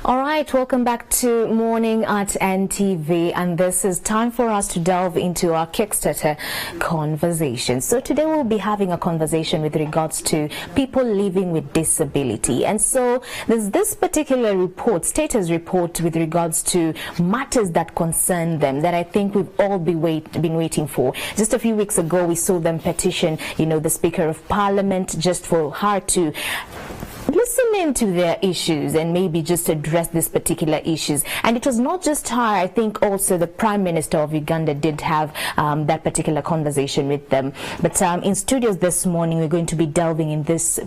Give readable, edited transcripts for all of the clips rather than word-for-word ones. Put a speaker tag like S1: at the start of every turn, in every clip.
S1: All right, welcome back to Morning at NTV, and this is time for us to delve into our Kickstarter conversation. So today we'll be having a conversation with regards to people living with disability. And so there's this particular report, status report, with regards to matters that concern them that I think we've all been waiting for. Just a few weeks ago, we saw them petition, the Speaker of Parliament, just for her to listen into their issues and maybe just address these particular issues. And it was not just her, I think also the Prime Minister of Uganda did have that particular conversation with them. But in studios this morning, we're going to be delving into this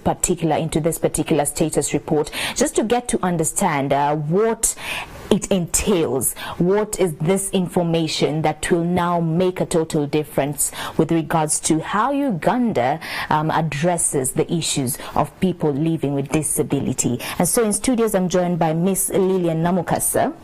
S1: particular status report, just to get to understand what it entails. What is this information that will now make a total difference with regards to how Uganda addresses the issues of people living with disability? And so in studios, I'm joined by Miss Lillian Namukasa.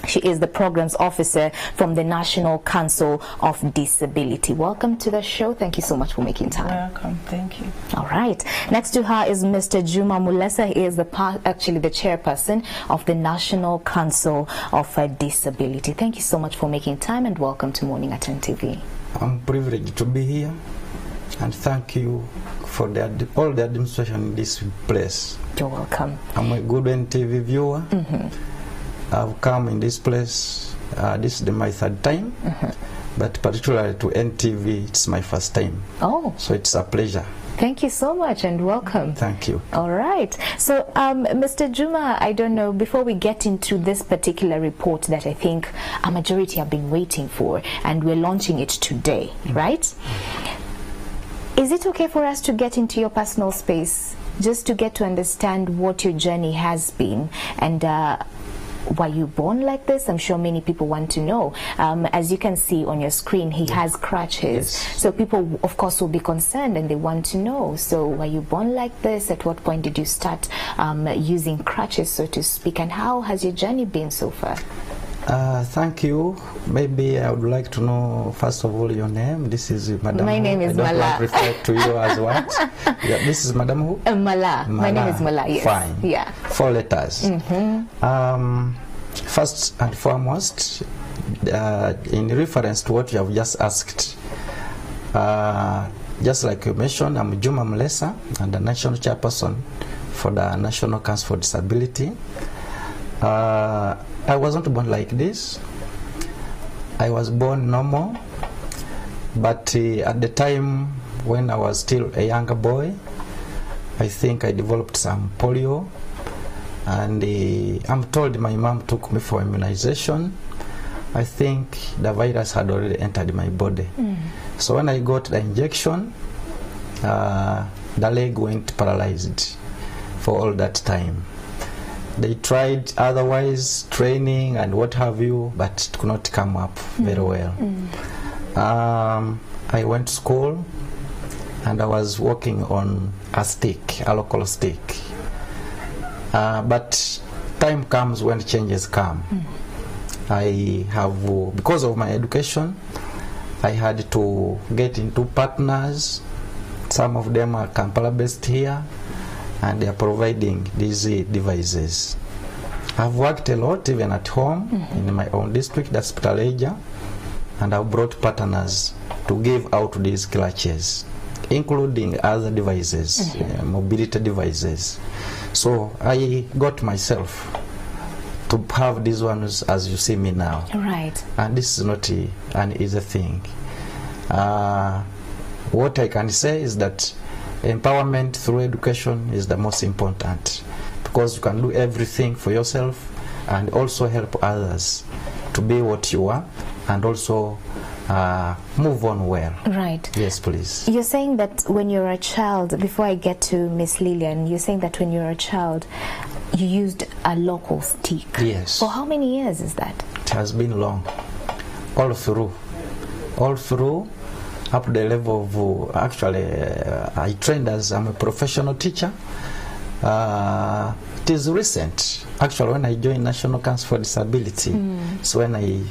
S1: She is the Programs Officer from the National Council of Disability. Welcome to the show. Thank you so much for making time.
S2: Welcome. Thank you.
S1: All right. Next to her is Mr. Juma Mulesa. He is the chairperson of the National Council of Disability. Thank you so much for making time, and welcome to Morning at NTV.
S3: I'm privileged to be here, and thank you for all the administration in this place.
S1: You're welcome.
S3: I'm a good NTV viewer. I've come in this place, this is my third time, but particularly to NTV, it's my first time.
S1: Oh. So
S3: it's a pleasure.
S1: Thank you so much and welcome.
S3: Thank you.
S1: All right. So, Mr. Juma, I don't know, before we get into this particular report that I think a majority have been waiting for, and we're launching it today, right? Is it okay for us to get into your personal space, just to get to understand what your journey has been, and were you born like this? I'm sure many people want to know. As you can see on your screen, he has crutches.
S3: Yes.
S1: So people, of course, will be concerned and they want to know. So were you born like this? At what point did you start using crutches, so to speak? And how has your journey been so far?
S3: Thank you. Maybe I would like to know, first of all, your name. This is Madam.
S1: My name is Mala.
S3: I don't refer to you as what? Yeah, this is Madam who?
S1: Mala. My name is Mala, yes.
S3: Fine.
S1: Yeah.
S3: 4 letters. First and foremost, in reference to what you have just asked, just like you mentioned, I'm Juma Mulesa, and the National Chairperson for the National Council for Disability. I wasn't born like this. I was born normal, but at the time when I was still a younger boy, I think I developed some polio, and I'm told my mom took me for immunization. I think the virus had already entered my body. So when I got the injection, the leg went paralyzed for all that time. They tried otherwise, training and what have you, but it could not come up very well. I went to school, and I was working on a stick, a local stick. But time comes when changes come. I have, because of my education, I had to get into partners. Some of them are Kampala-based here, and they are providing these devices. I've worked a lot, even at home, in my own district, that's Putaleja, and I've brought partners to give out these clutches, including other devices, mobility devices. So I got myself to have these ones as you see me now.
S1: Right.
S3: And this is not an easy thing. What I can say is that empowerment through education is the most important, because you can do everything for yourself and also help others to be what you are, and also move on well.
S1: Right.
S3: Yes, please.
S1: You're saying that when you're a child, before I get to Miss Lillian, you're saying that when you're a child, you used a local stick.
S3: Yes.
S1: For how many years is that?
S3: It has been long. All through. Up to the level of, actually, I trained as I'm a professional teacher. It is recent. Actually, when I joined National Council for Disability, so when I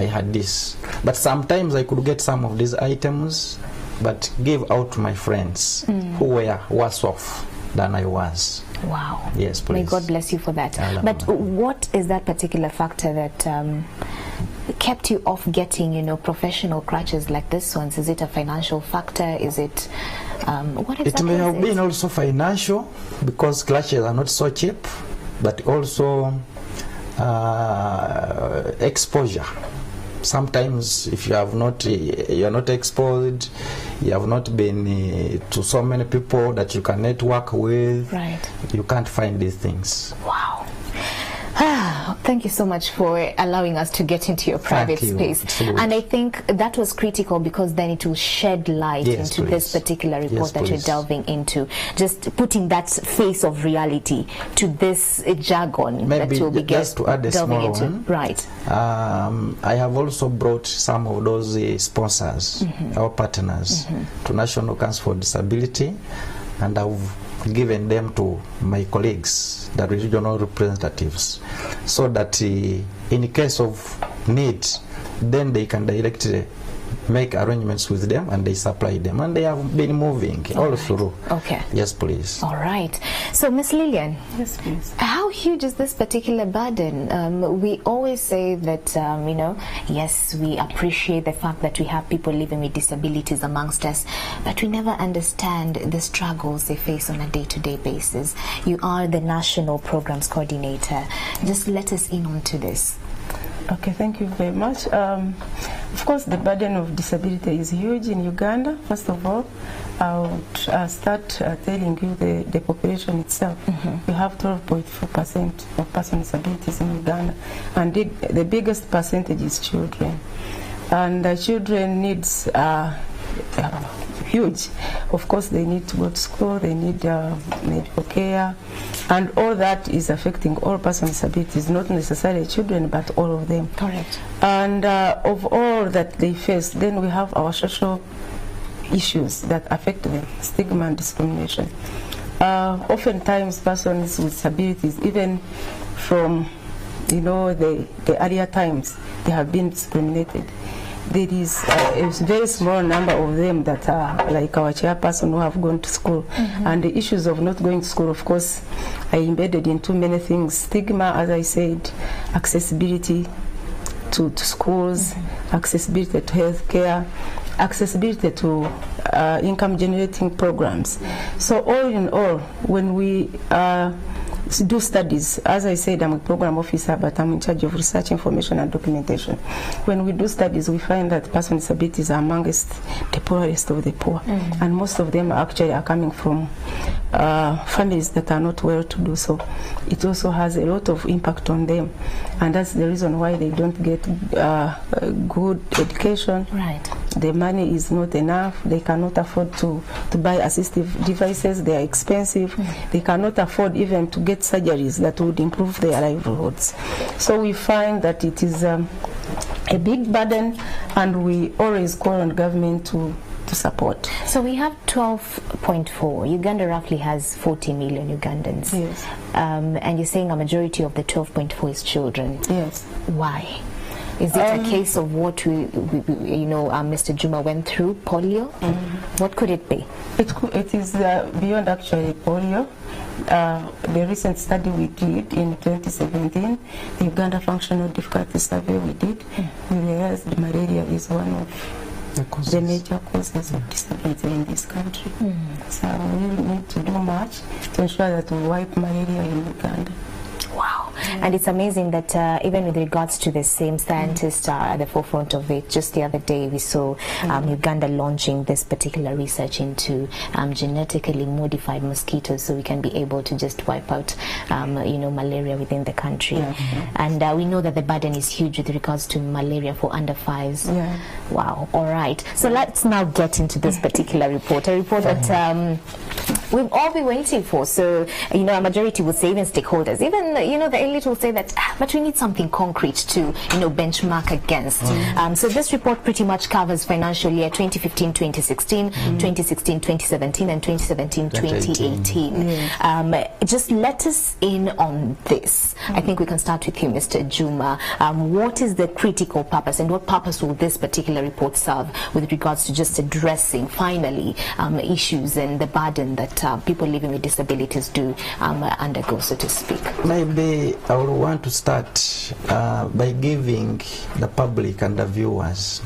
S3: had this. But sometimes I could get some of these items, but give out to my friends who were worse off. than I was.
S1: Wow.
S3: Yes, please.
S1: May God bless you for that. But what is that particular factor that kept you off getting, you know, professional crutches like this ones? Is it a financial factor? Is it what exactly?
S3: It may have been also financial, because crutches are not so cheap, but also exposure. Sometimes if you have not, you are not exposed, you have not been to so many people that you can network with,
S1: right,
S3: you can't find these things.
S1: Wow. Thank you so much for allowing us to get into your private space.
S3: Absolutely.
S1: And I think that was critical, because then it will shed light into this particular report that you're delving into. Just putting that face of reality to this jargon that you'll be delving into. Right.
S3: I have also brought some of those sponsors, our partners, to National Council for Disability, and I've given them to my colleagues, the regional representatives, so that in case of need, then they can directly make arrangements with them and they supply them, and they have been moving all through.
S1: Okay.
S3: Yes, please.
S1: All right. So, Miss Lillian.
S2: Yes, please.
S1: How huge is this particular burden? We always say that, you know, yes, we appreciate the fact that we have people living with disabilities amongst us, but we never understand the struggles they face on a day-to-day basis. You are the National Programs Coordinator. Just let us in onto this.
S2: Okay, thank you very much. Of course, the burden of disability is huge in Uganda. First of all, I would start telling you the population itself. We have 12.4% of persons with disabilities in Uganda, and the biggest percentage is children. And children needs huge. Of course, they need to go to school, they need medical care, and all that is affecting all persons with disabilities, not necessarily children, but all of them.
S1: Correct.
S2: And of all that they face, then we have our social issues that affect them, stigma and discrimination. Oftentimes, persons with disabilities, even from, you know, the earlier times, they have been discriminated. There is a very small number of them that are like our chairperson who have gone to school. And the issues of not going to school, of course, are embedded in too many things. Stigma, as I said, accessibility to schools, accessibility to health care, accessibility to income generating programs. So all in all, when we do studies, as I said, I'm a program officer, but I'm in charge of research, information and documentation. When we do studies, we find that persons with disabilities are amongst the poorest of the poor, and most of them actually are coming from families that are not well to do. So it also has a lot of impact on them, and that's the reason why they don't get good education.
S1: Right.
S2: The money is not enough. They cannot afford to buy assistive devices. They are expensive. They cannot afford even to get surgeries that would improve their livelihoods. So we find that it is a big burden, and we always call on government to support.
S1: So we have 12.4. Uganda roughly has 40 million Ugandans.
S2: Yes.
S1: And you're saying a majority of the 12.4 is children.
S2: Yes.
S1: Why? Is it a case of what we you know, Mr. Juma went through, polio? What could it be?
S2: It is beyond actually polio. The recent study we did in 2017, the Uganda Functional Difficulty Survey we did, we realized malaria is one of the major causes of disability in this country. So we really need to do much to ensure that we wipe malaria in Uganda.
S1: Wow. And it's amazing that even with regards to the same scientists are at the forefront of it. Just the other day we saw Uganda launching this particular research into genetically modified mosquitoes, so we can be able to just wipe out you know, malaria within the country. And we know that the burden is huge with regards to malaria for under 5s. Wow. All right. So let's now get into this particular report, a report that we've all been waiting for. So, you know, a majority would say, even stakeholders, even, you know, the elite will say that, but we need something concrete to, you know, benchmark against. So this report pretty much covers financial year 2015-2016, 2016-2017, and 2017-2018. Just let us in on this. I think we can start with you, Mr. Juma. What is the critical purpose, and what purpose will this particular report serve with regards to just addressing, finally, issues and the burden that people living with disabilities do undergo, so to speak?
S3: Maybe I would want to start by giving the public and the viewers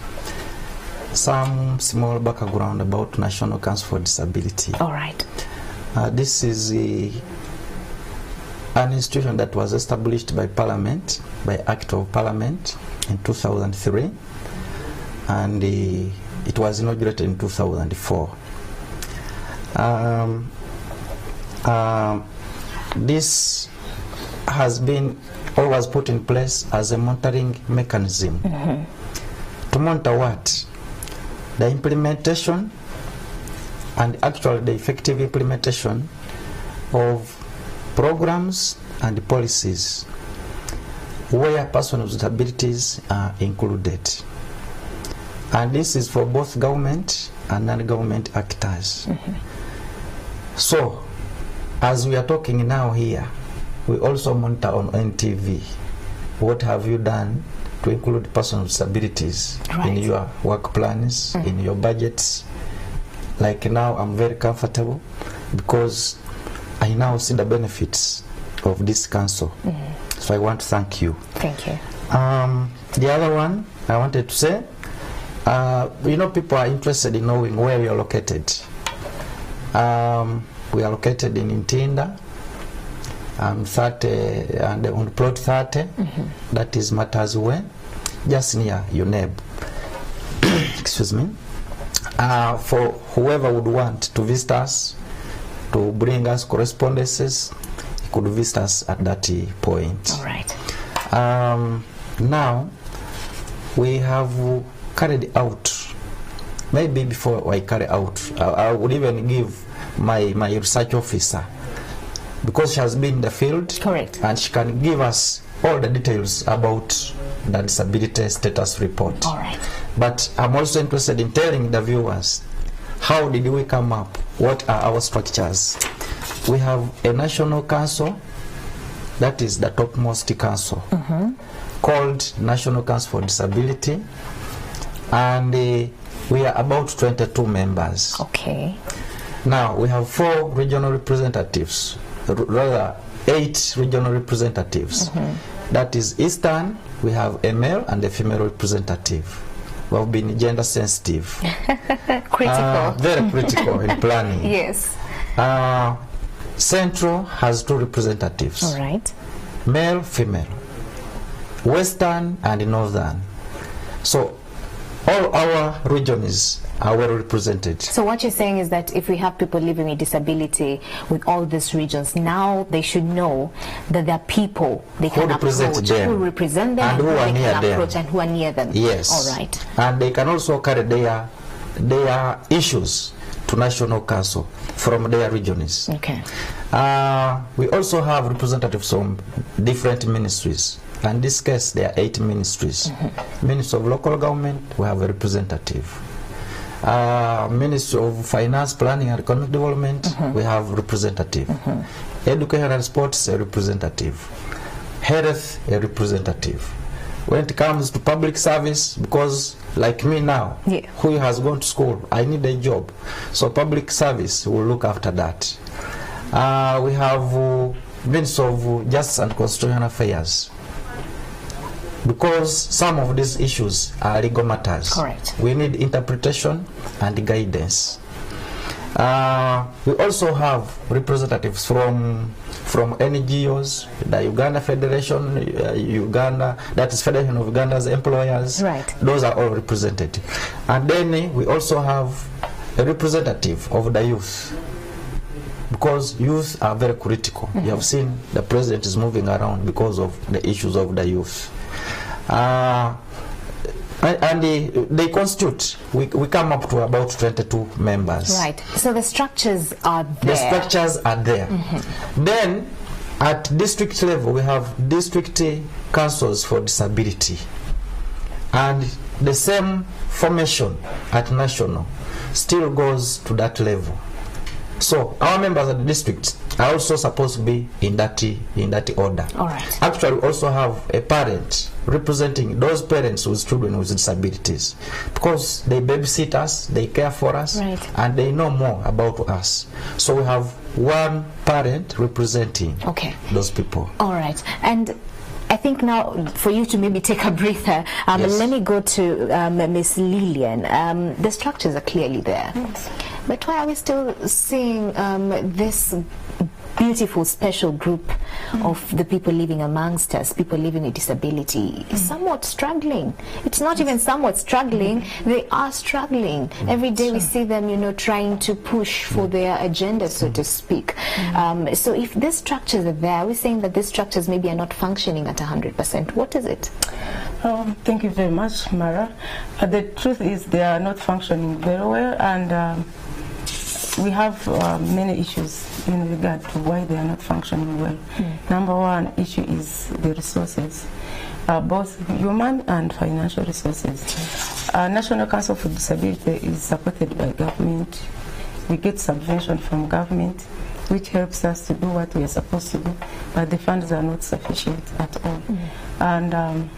S3: some small background about National Council for Disability.
S1: All right.
S3: This is an institution that was established by Parliament, by Act of Parliament in 2003, and it was inaugurated in 2004. This has been always put in place as a monitoring mechanism. To monitor what? The implementation and actually the effective implementation of programs and policies where persons with disabilities are included. And this is for both government and non-government actors. So, as we are talking now here, we also monitor on NTV. What have you done to include persons with disabilities in your work plans, in your budgets? Like now, I'm very comfortable because I now see the benefits of this council. So I want to thank you.
S1: Thank you.
S3: The other one I wanted to say, you know, people are interested in knowing where we are located. We are located in Ntinda, 30 and on plot 30, that is Matters Way, just near UNEB. Excuse me. For whoever would want to visit us, to bring us correspondences, you could visit us at that point.
S1: All right.
S3: Now, we have carried out, maybe before I carry out, I would even give my research officer, because she has been in the field.
S1: Correct.
S3: And she can give us all the details about the disability status report.
S1: All right.
S3: But I'm also interested in telling the viewers, how did we come up? What are our structures? We have a national council, that is the topmost council, called National Council for Disability, and we are about 22 members.
S1: Okay.
S3: Now, we have 4 regional representatives, rather 8 regional representatives. That is Eastern, we have a male and a female representative. We have been gender sensitive.
S1: Critical.
S3: Very critical in planning.
S1: Yes.
S3: Central has 2 representatives.
S1: All right.
S3: Male, female. Western and Northern. So all our regions are well represented.
S1: So what you're saying is that if we have people living with disability with all these regions, now they should know that there are people they can approach, who represent them,
S3: and who are near them,
S1: and who are near them.
S3: Yes.
S1: All right.
S3: And they can also carry their issues to National Council from their regions.
S1: Okay.
S3: We also have representatives from different ministries. In this case, there are 8 ministries. Ministry of Local Government, we have a representative. Ministry of Finance, Planning and Economic Development, we have a representative. Education and Sports, a representative. Health, a representative. When it comes to public service, because like me now, who has gone to school, I need a job. So public service will look after that. We have Ministry of Justice and Constitutional Affairs. Because some of these issues are legal matters.
S1: Correct.
S3: We need interpretation and guidance. We also have representatives from NGOs, the Uganda Federation, that is Federation of Uganda's Employers.
S1: Right.
S3: Those are all represented. And then we also have a representative of the youth, because youth are very critical. You have seen the president is moving around because of the issues of the youth. And they constitute, we come up to about 22 members.
S1: Right. So the structures are there.
S3: The structures are there. Then at district level, we have district councils for disability. And the same formation at national still goes to that level. So our members at the district are also supposed to be in that order.
S1: All right.
S3: Actually, we also have a parent representing those parents with children with disabilities, because they babysit us, they care for us,
S1: right,
S3: and they know more about us. So we have one parent representing those people.
S1: All right. And I think now for you to maybe take a breather,
S3: Yes.
S1: let me go to Miss Lillian. The structures are clearly there.
S2: Yes.
S1: But why are we still seeing this beautiful special group of the people living amongst us, people living with disability, somewhat struggling? It's not even somewhat struggling, they are struggling. Every day we see them, you know, trying to push for their agenda, so to speak. So if these structures are there, we're saying that these structures maybe are not functioning at 100%. What is it?
S2: Thank you very much, Mara. The truth is they are not functioning very well, and we have many issues in regard to why they are not functioning well. Number one issue is the resources, both human and financial resources. National Council for Disability is supported by government. We get subvention from government, which helps us to do what we are supposed to do, but the funds are not sufficient at all. And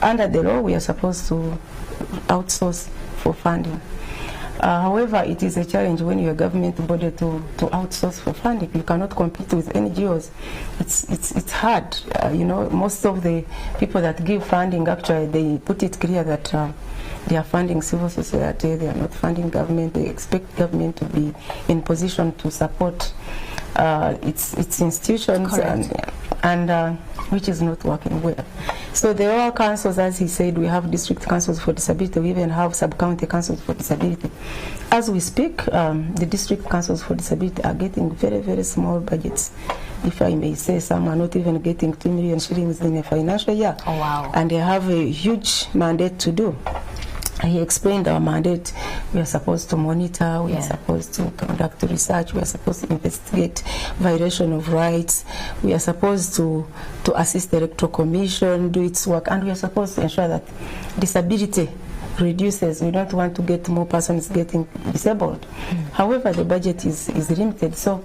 S2: under the law, we are supposed to outsource for funding. However, it is a challenge when you're a government body to outsource for funding. You cannot compete with NGOs. It's hard. You know, most of the people that give funding, actually, they put it clear that they are funding civil society, they are not funding government. They expect government to be in position to support its institutions, and which is not working well. So there are councils, as he said, we have district councils for disability, we even have sub-county councils for disability. As we speak, the district councils for disability are getting very, very small budgets. If I may say, some are not even getting 2 million shillings in a financial year.
S1: Oh, wow.
S2: And they have a huge mandate to do. He explained our mandate. We are supposed to monitor, we are supposed to conduct research, we are supposed to investigate violation of rights, we are supposed to assist the Electoral Commission, do its work, and we are supposed to ensure that disability reduces. We don't want to get more persons getting disabled. However, the budget is limited, so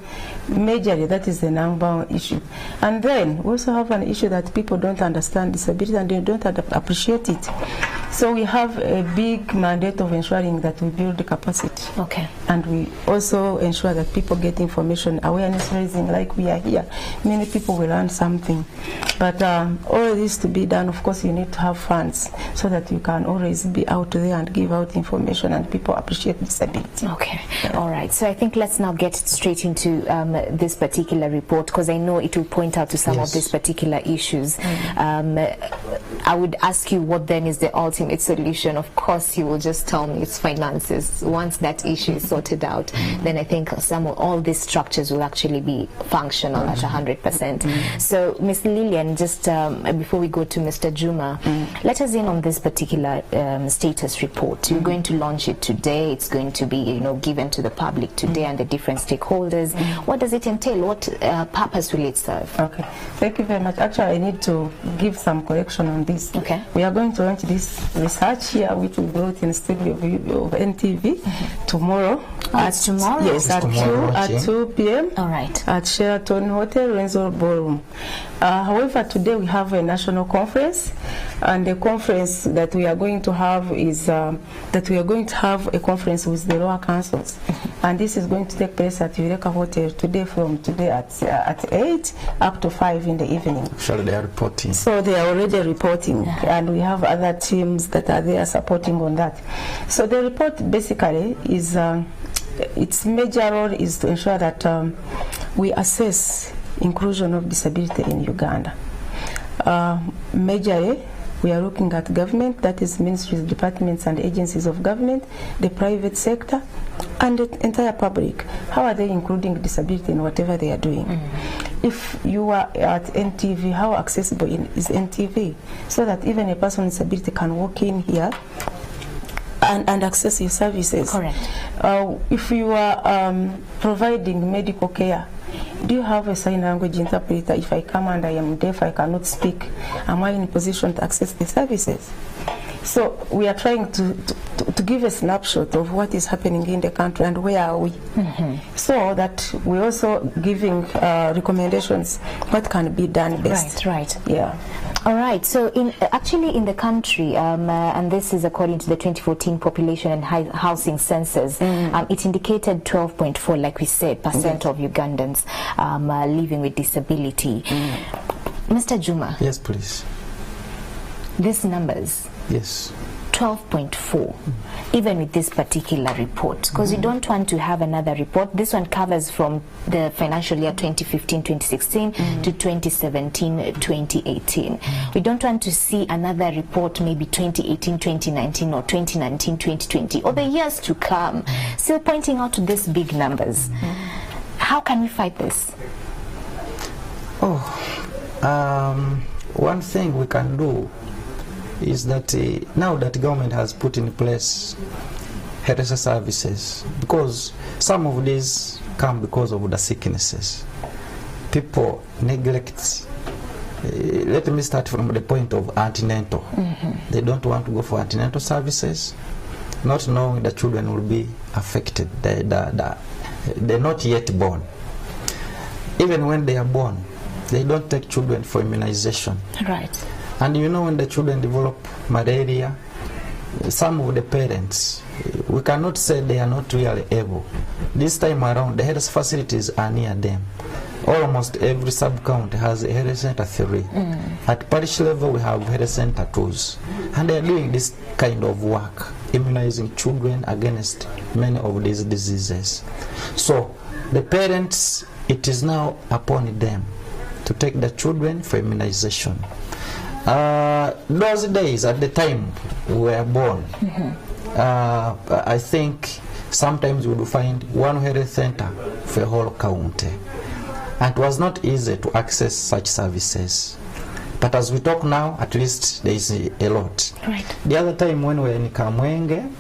S2: majorly that is the number one issue. And then we also have an issue that people don't understand disability and they don't appreciate it. So we have a big mandate of ensuring that we build the capacity.
S1: Okay.
S2: And we also ensure that people get information, awareness raising, like we are here. Many people will learn something. But all this to be done, of course, you need to have funds so that you can always be out there and give out information and people appreciate disability.
S1: Okay. All right. So I think let's now get straight into this particular report, because I know it will point out to some of these particular issues. I would ask you what then is the ultimate solution. Of course, you will just tell me it's finances. Once that issue is sorted out, then I think all these structures will actually be functional at 100%. So, Ms. Lillian, just before we go to Mr. Juma, let us in on this particular status report. You're going to launch it today. It's going to be, you know, given to the public today and the different stakeholders. What does it entail? What purpose will it serve?
S2: Okay, thank you very much. Actually, I need to give some correction on this.
S1: Okay.
S2: We are going to launch this research here, which will go in the studio of NTV tomorrow.
S1: Tomorrow?
S2: Yes, at 2 p.m.
S1: All right.
S2: At Sheraton Hotel, Renzo Ballroom. However, today we have a national conference, and the conference that we are going to have is that we are going to have a conference with the lower councils, and this is going to take place at Eureka Hotel today, from today at 8 up to 5 in the evening.
S3: Actually, they are reporting.
S2: So they are already reporting, and we have other teams that are there supporting on that. So the report basically is, its major role is to ensure that we assess inclusion of disability in Uganda. Majorly, we are looking at government, that is ministries, departments and agencies of government, the private sector, and the entire public. How are they including disability in whatever they are doing? If you are at NTV, how accessible is NTV? So that even a person with disability can walk in here and access your services.
S1: Correct.
S2: If you are providing medical care, do you have a sign language interpreter? If I come and I am deaf, I cannot speak, am I in a position to access the services? So we are trying to give a snapshot of what is happening in the country and where are we. So that we're also giving recommendations what can be done best.
S1: Right.
S2: Yeah.
S1: All right. So actually in the country, and this is according to the 2014 Population and Housing Census, it indicated 12.4, like we said, percent of Ugandans living with disability. Mr. Juma.
S3: Yes, please.
S1: These numbers.
S3: Yes.
S1: 12.4, even with this particular report, because you don't want to have another report. This one covers from the financial year 2015-2016 to 2017-2018. We don't want to see another report, maybe 2018-2019 or 2019-2020 or the years to come, still pointing out to these big numbers. How can we fight this?
S3: One thing we can do is that now that government has put in place health services, because some of these come because of the sicknesses, people neglect. Let me start from the point of antenatal. They don't want to go for antenatal services, not knowing the children will be affected. They're not yet born. Even when they are born, they don't take children for immunization.
S1: Right.
S3: And you know, when the children develop malaria, some of the parents, we cannot say they are not really able. This time around, the health facilities are near them. Almost every sub-county has a health center 3. At parish level, we have health center 2s. And they are doing this kind of work, immunizing children against many of these diseases. So the parents, it is now upon them to take the children for immunization. Those days, at the time we were born, I think sometimes we would find one health center for a whole county. And it was not easy to access such services. But as we talk now, at least there is a lot.
S1: Right.
S3: The other time when we were in Kamwenge,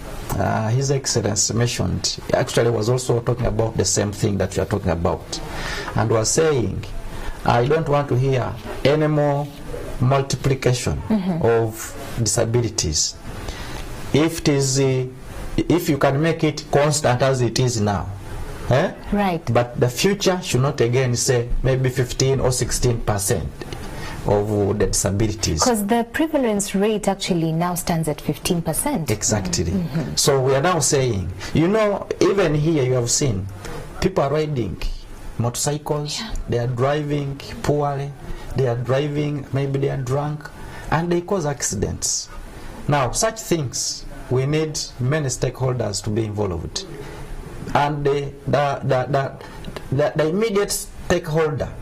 S3: His Excellency mentioned, actually was also talking about the same thing that we are talking about. And was saying, I don't want to hear any more multiplication of disabilities. If it is, if you can make it constant as it is now,
S1: right.
S3: But the future should not again say maybe 15 or 16% of the disabilities.
S1: Because the prevalence rate actually now stands at 15%.
S3: Exactly. So we are now saying, you know, even here you have seen people are riding motorcycles, they are driving poorly, they are driving, maybe they are drunk, and they cause accidents. Now, such things, we need many stakeholders to be involved. And the immediate stakeholder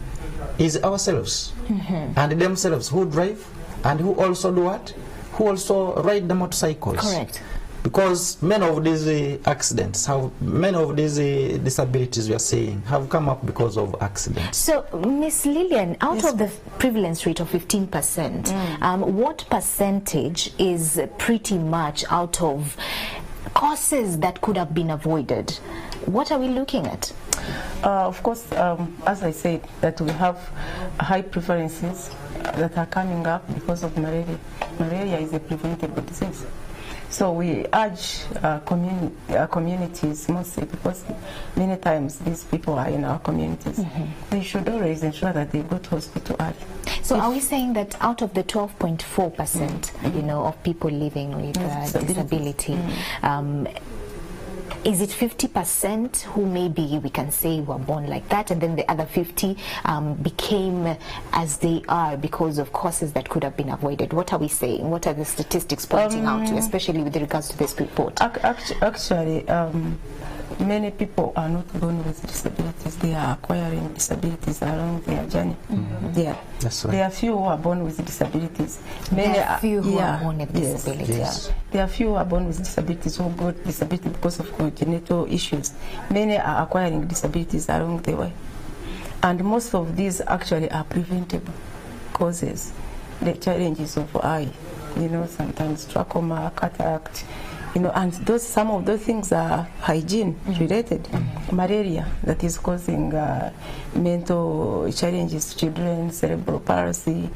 S3: is ourselves, and themselves who drive and who also do what? Who also ride the motorcycles.
S1: Correct.
S3: Because many of these accidents, many of these disabilities we are seeing have come up because of accidents.
S1: So, Miss Lillian, out of the prevalence rate of 15%, what percentage is pretty much out of causes that could have been avoided? What are we looking at?
S2: Of course, as I said, that we have high prevalences that are coming up because of malaria. Malaria is a preventable disease. So we urge communities, mostly because many times these people are in our communities. They should always ensure that they go to hospital early.
S1: So are we saying that out of the 12.4%, you know, of people living with disability, is it 50% who maybe we can say were born like that, and then the other 50 became as they are because of causes that could have been avoided? What are we saying? What are the statistics pointing out to, especially with regards to this report?
S2: Actually, many people are not born with disabilities. They are acquiring disabilities along their journey.
S3: That's right.
S2: There are few who are born with disabilities.
S1: Many are few who are born with disabilities.
S2: Yes. There are few who are born with disabilities who got disability because of congenital issues. Many are acquiring disabilities along the way. And most of these actually are preventable causes. The challenges of eye, you know, sometimes trachoma, cataract, you know, and some of those things are hygiene related. Malaria, that is causing mental challenges to children, cerebral palsy,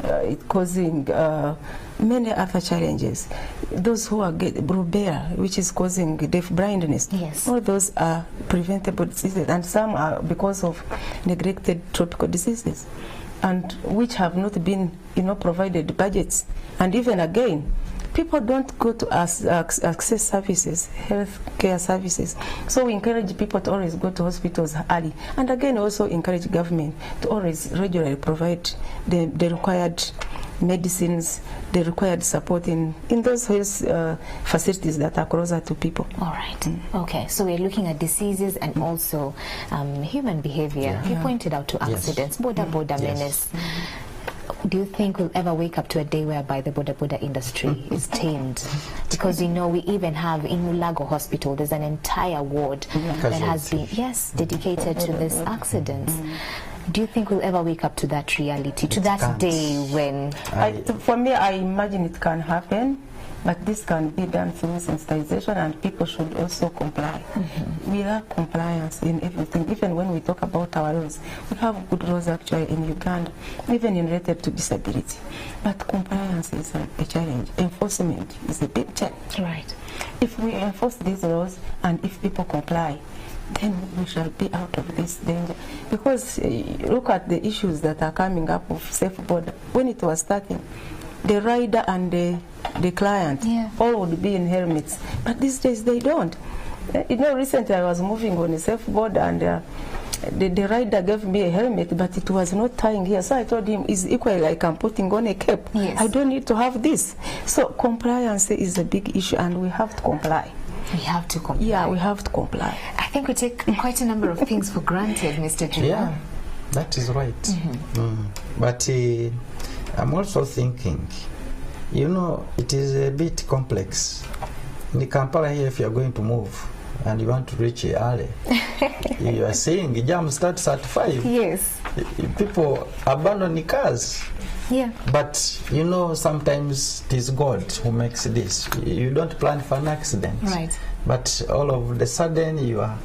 S2: it causing many other challenges. Those who are rubella, which is causing deaf blindness,
S1: yes,
S2: all those are preventable diseases, and some are because of neglected tropical diseases, and which have not been, provided budgets. And even again, people don't go to access services, health care services. So we encourage people to always go to hospitals early. And again, also encourage government to always regularly provide the required medicines, the required support in those health facilities that are closer to people.
S1: All right. Okay, so we're looking at diseases and also human behavior. You pointed out to accidents, border menace. Do you think we'll ever wake up to a day whereby the border industry is tamed? Because we even have in Mulago Hospital, there's an entire ward that has been dedicated to this accident. Do you think we'll ever wake up to that reality, to that day when...
S2: For me, I imagine it can happen, but this can be done through sensitization, and people should also comply. We have compliance in everything. Even when we talk about our laws, we have good laws actually in Uganda, even related to disability. But compliance is a challenge. Enforcement is a big challenge.
S1: Right.
S2: If we enforce these laws and if people comply, then we shall be out of this danger. Because look at the issues that are coming up of safe border. When it was starting, the rider and the client all would be in helmets, but these days they don't. Recently I was moving on a safe border, and the rider gave me a helmet, but it was not tying here. So I told him, it's equally like I'm putting on a cape. I don't need to have this. So compliance is a big issue, and we have to comply.
S1: We have to comply.
S2: Yeah, we have to comply.
S1: I think we take quite a number of things for granted, Mr. Juma.
S3: Yeah, that is right. But I'm also thinking, it is a bit complex. In Kampala here, if you're going to move and you want to reach early, you are saying the jam starts at 5.
S1: Yes.
S3: People abandon the cars.
S1: Yeah.
S3: But sometimes it is God who makes this. You don't plan for an accident.
S1: Right.
S3: But all of a sudden you are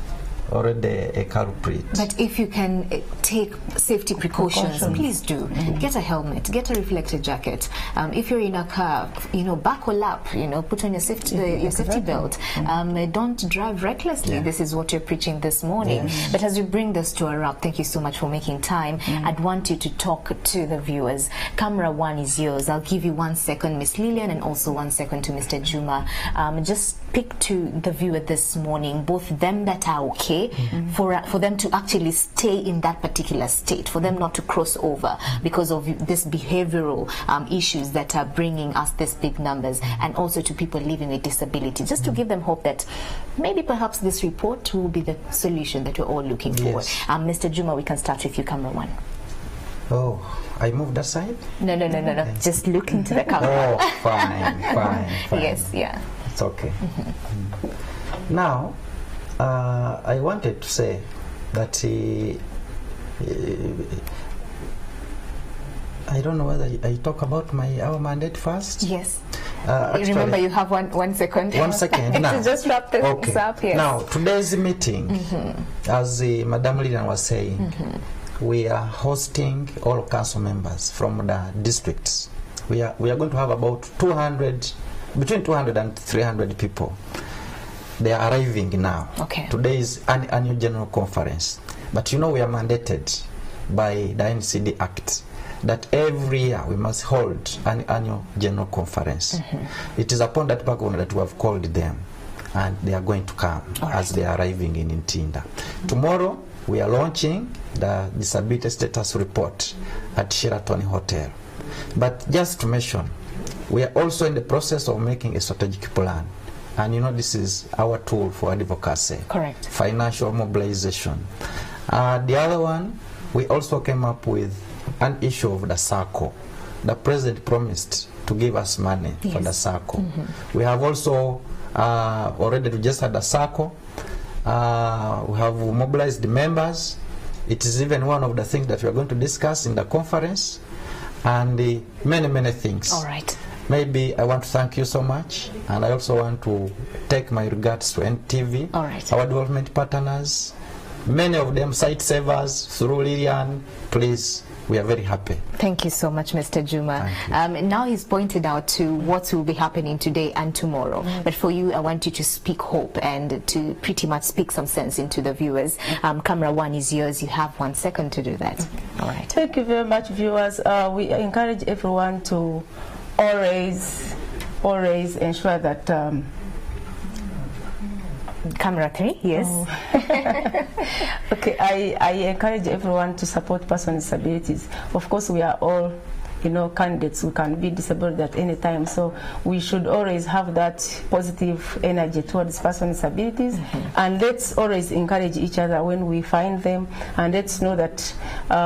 S3: already a culprit.
S1: But if you can take safety precautions, please do. Get a helmet, get a reflector jacket. If you're in a car, buckle up, put on your safety belt. Don't drive recklessly. This is what you're preaching this morning. But as we bring this to a wrap, thank you so much for making time. I'd want you to talk to the viewers. Camera 1 is yours. I'll give you 1 second, Miss Lillian, and also 1 second to Mr. Juma. Just speak to the viewer this morning, both them that are okay, for them to actually stay in that particular state, for them not to cross over because of this behavioral issues that are bringing us these big numbers, and also to people living with disability, just to give them hope that maybe perhaps this report will be the solution that we're all looking for. Mr. Juma, we can start with you, camera 1.
S3: Oh, I moved aside?
S1: No. Just look into the camera.
S3: Oh, fine.
S1: Yes, yeah.
S3: It's okay. Now, I wanted to say that I don't know whether I talk about our mandate first.
S1: Yes.
S2: Actually,
S1: remember, you have one second.
S3: 1 second. Now,
S1: to just wrap this up. Yes.
S3: Now, today's meeting, as Madam Lilian was saying, we are hosting all council members from the districts. We are going to have about 200, between 200 and 300 people. They are arriving now.
S1: Okay.
S3: Today is an annual general conference. But we are mandated by the NCD Act that every year we must hold an annual general conference. It is upon that background that we have called them, and they are going to come as they are arriving in Ntinda. Tomorrow we are launching the disability status report at Sheraton Hotel. But just to mention, we are also in the process of making a strategic plan. And this is our tool for advocacy.
S1: Correct.
S3: Financial mobilization. The other one, we also came up with an issue of the SACCO. The president promised to give us money for the SACCO. We have also already registered the SACCO. We have mobilized the members. It is even one of the things that we are going to discuss in the conference, and many things.
S1: All right.
S3: Maybe I want to thank you so much, and I also want to take my regards to NTV,
S1: all right,
S3: our development partners, many of them site savers through Lillian. Please, we are very happy.
S1: Thank you so much, Mr. Juma. Now he's pointed out to what will be happening today and tomorrow. But for you, I want you to speak hope and to pretty much speak some sense into the viewers. Camera 1 is yours. You have 1 second to do that. All right.
S2: Thank you very much, viewers. We encourage everyone to always ensure that
S1: Camera 3, yes.
S2: Okay, I encourage everyone to support persons with disabilities. Of course, we are all, candidates who can be disabled at any time. So we should always have that positive energy towards persons with disabilities. And let's always encourage each other when we find them. And let's know that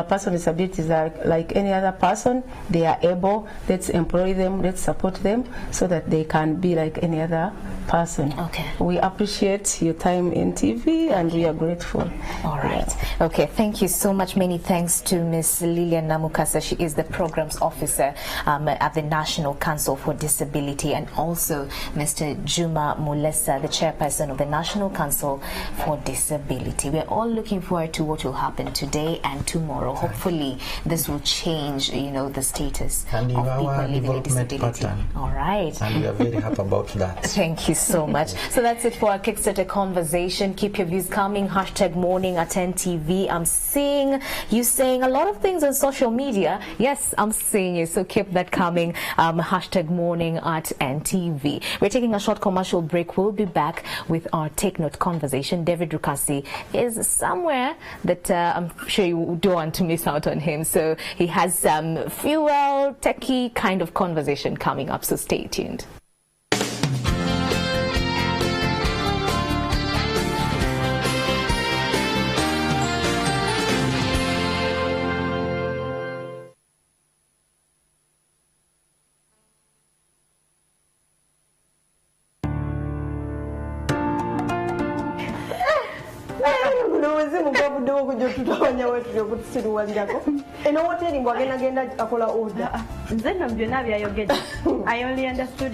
S2: persons with disabilities are like any other person. They are able. Let's employ them. Let's support them so that they can be like any other person.
S1: Okay.
S2: We appreciate your time in TV and we are grateful.
S1: All right. Okay, thank you so much. Many thanks to Ms. Lillian Namukasa. She is the Programs Officer at the National Council for Disability, and also Mr. Juma Mulesa, the Chairperson of the National Council for Disability. We're all looking forward to what will happen today and tomorrow. Hopefully this will change, the status
S3: and
S1: of people living with disability.
S3: Pattern.
S1: All right.
S3: And we are very happy about that.
S1: Thank you so much. So that's it for our Kickstarter conversation. Keep your views coming. #morning@NTV. I'm seeing you saying a lot of things on social media. Yes, I'm seeing you. So keep that coming. #morning@NTV. We're taking a short commercial break. We'll be back with our Take Note conversation. David Rukasi is somewhere that I'm sure you don't want to miss out on him. So he has some fuel, techie kind of conversation coming up. So stay tuned.
S4: I only understood